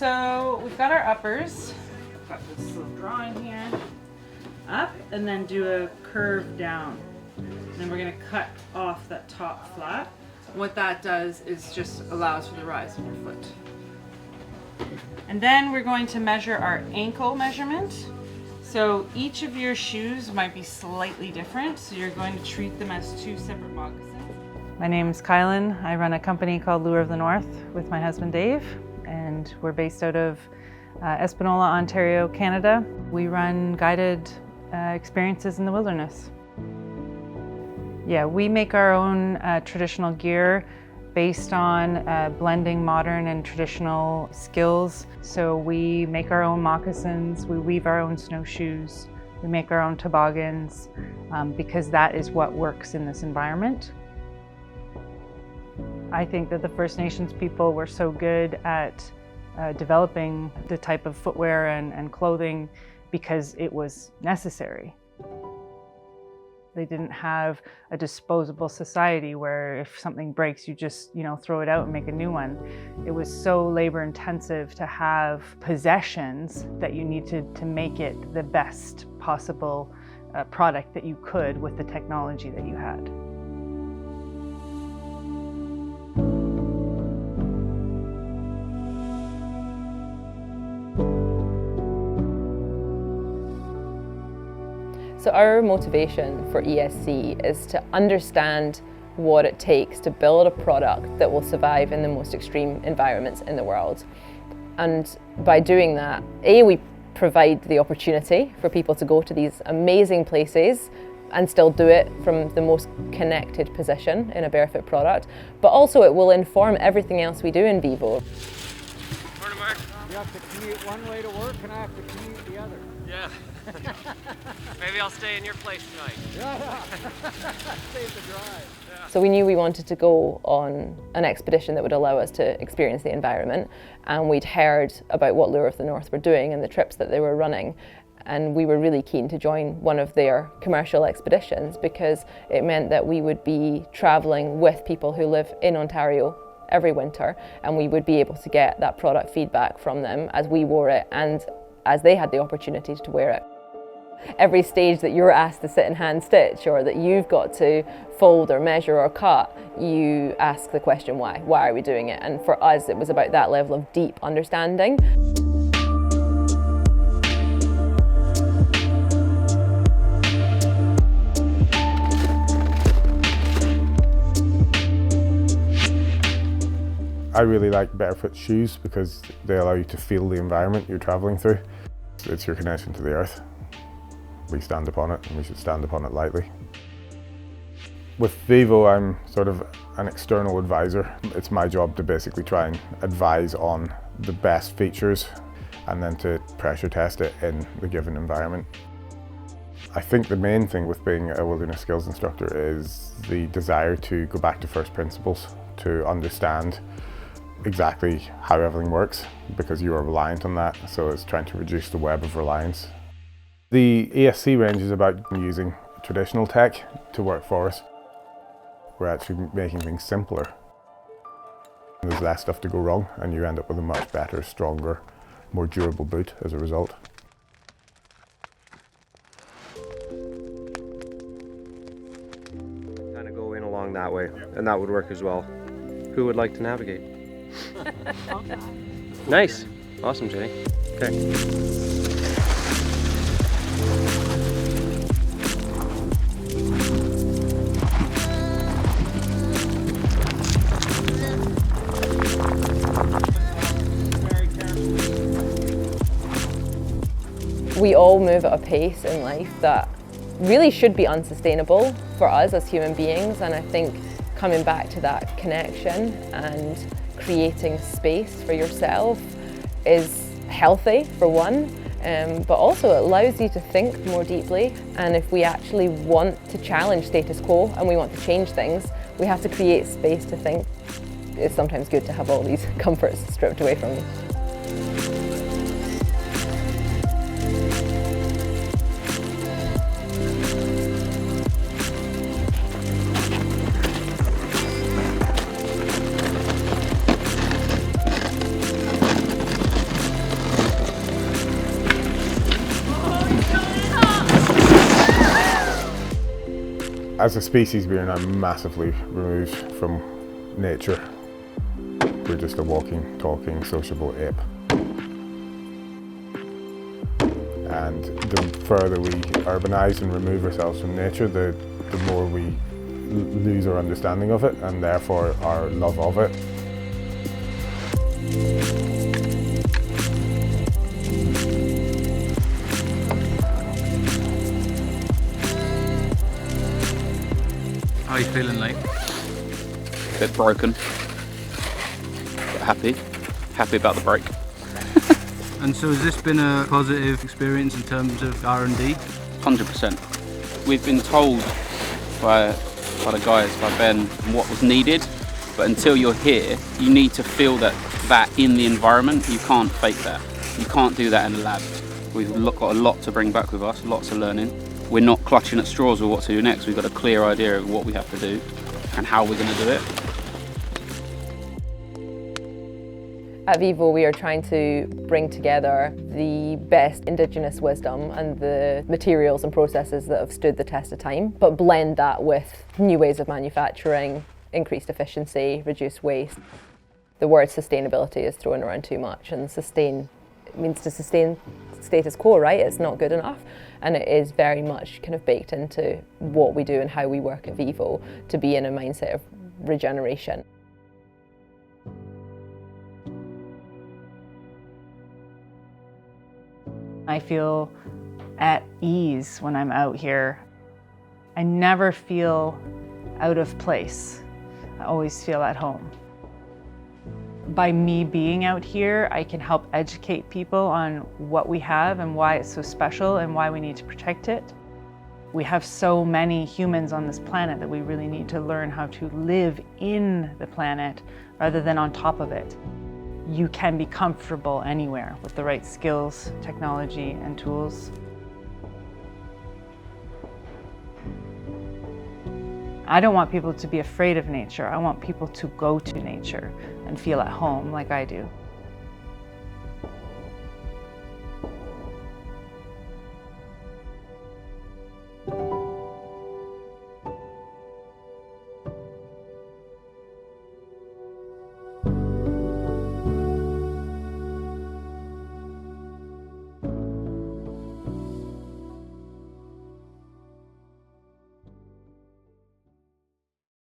So we've got our uppers. I've got this little drawing here. Up and then do a curve down. And then we're going to cut off that top flat. What that does is just allows for the rise of your foot. And then we're going to measure our ankle measurement. So each of your shoes might be slightly different, so you're going to treat them as two separate moccasins. My name is Kylan. I run a company called Lure of the North with my husband Dave, and we're based out of Espanola, Ontario, Canada. We run guided experiences in the wilderness. Yeah, we make our own traditional gear based on blending modern and traditional skills. So we make our own moccasins, we weave our own snowshoes, we make our own toboggans, because that is what works in this environment. I think that the First Nations people were so good at developing the type of footwear and clothing because it was necessary. They didn't have a disposable society where if something breaks, you just, throw it out and make a new one. It was so labor intensive to have possessions that you needed to make it the best possible product that you could with the technology that you had. So our motivation for ESC is to understand what it takes to build a product that will survive in the most extreme environments in the world. And by doing that, we provide the opportunity for people to go to these amazing places and still do it from the most connected position in a barefoot product, but also it will inform everything else we do in Vivo. Morning, Mark. You have to commute one way to work and I have to commute the other. Yeah. Maybe I'll stay in your place tonight. Yeah. Save the drive. Yeah. So we knew we wanted to go on an expedition that would allow us to experience the environment, and we'd heard about what Lure of the North were doing and the trips that they were running, and we were really keen to join one of their commercial expeditions because it meant that we would be travelling with people who live in Ontario every winter, and we would be able to get that product feedback from them as we wore it and as they had the opportunity to wear it. Every stage that you're asked to sit and hand stitch or that you've got to fold or measure or cut, you ask the question why? Why are we doing it? And for us, it was about that level of deep understanding. I really like barefoot shoes because they allow you to feel the environment you're travelling through. It's your connection to the earth. We stand upon it and we should stand upon it lightly. With Vivo, I'm sort of an external advisor. It's my job to basically try and advise on the best features and then to pressure test it in the given environment. I think the main thing with being a wilderness skills instructor is the desire to go back to first principles, to understand exactly how everything works because you are reliant on that, so it's trying to reduce the web of reliance. The ESC range is about using traditional tech to work for us. We're actually making things simpler. There's less stuff to go wrong and you end up with a much better, stronger, more durable boot as a result. Kind of go in along that way, and that would work as well. Who would like to navigate? Nice. Awesome, Jenny. Okay. We all move at a pace in life that really should be unsustainable for us as human beings, and I think coming back to that connection and creating space for yourself is healthy for one, but also it allows you to think more deeply. And if we actually want to challenge status quo and we want to change things, we have to create space to think. It's sometimes good to have all these comforts stripped away from you. As a species, we are now massively removed from nature. We're just a walking, talking, sociable ape. And the further we urbanise and remove ourselves from nature, the more we lose our understanding of it and therefore our love of it. How are you feeling, Lee? A bit broken, but happy about the break. And so has this been a positive experience in terms of R&D? 100%. We've been told by the guys, by Ben, what was needed, but until you're here, you need to feel that in the environment. You can't fake that. You can't do that in a lab. We've got a lot to bring back with us, lots of learning. We're not clutching at straws with what to do next. We've got a clear idea of what we have to do and how we're going to do it. At Vivo, we are trying to bring together the best Indigenous wisdom and the materials and processes that have stood the test of time, but blend that with new ways of manufacturing, increased efficiency, reduced waste. The word sustainability is thrown around too much, and sustain means to sustain status quo, right? It's not good enough, and it is very much kind of baked into what we do and how we work at Vivo to be in a mindset of regeneration. I feel at ease when I'm out here. I never feel out of place. I always feel at home. By me being out here, I can help educate people on what we have and why it's so special and why we need to protect it. We have so many humans on this planet that we really need to learn how to live in the planet rather than on top of it. You can be comfortable anywhere with the right skills, technology, and tools. I don't want people to be afraid of nature. I want people to go to nature and feel at home like I do.